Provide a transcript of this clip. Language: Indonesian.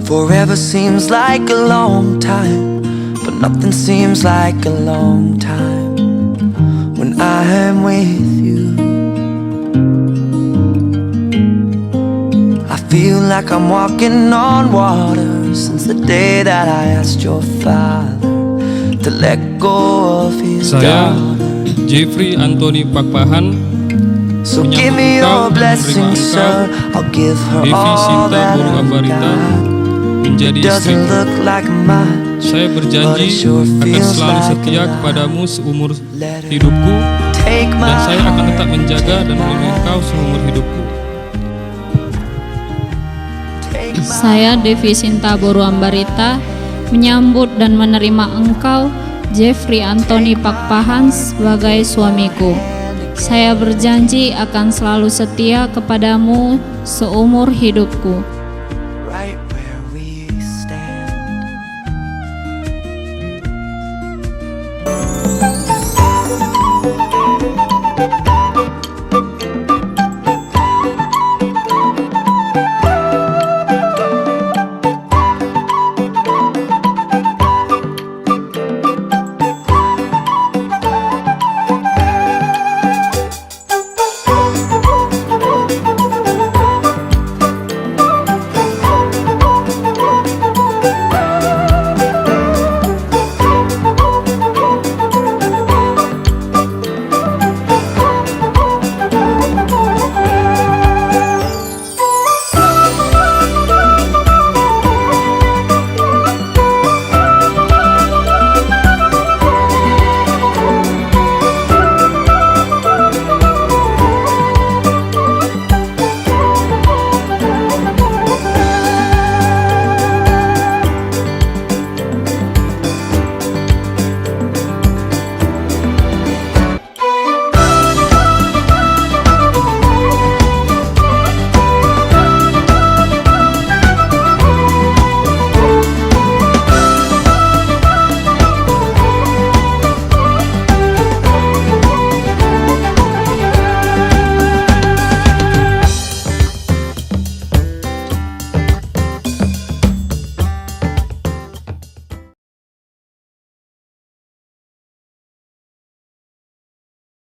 Forever seems like a long time, but nothing seems like a long time when I am with you. I feel like I'm walking on water since the day that I asked your father to let go of his Saya, daughter. Jeffrey Anthony Pakpahan, So give me your blessing, sir. I'll give her Devi all Sinta that Boru I've Ambarita, got. menjadi Doesn't istriku. look like much, Saya but it berjanji sure akan feels selalu like setia a lot. kepadamu seumur hidupku, Take my dan saya akan tetap hand, menjaga dan take my melindungi engkau hand, seumur hidupku. take my Saya Devi Sinta Boru Ambarita menyambut dan menerima engkau, Jeffrey Anthony Pakpahan, sebagai suamiku. Saya berjanji akan selalu setia kepadamu seumur hidupku. right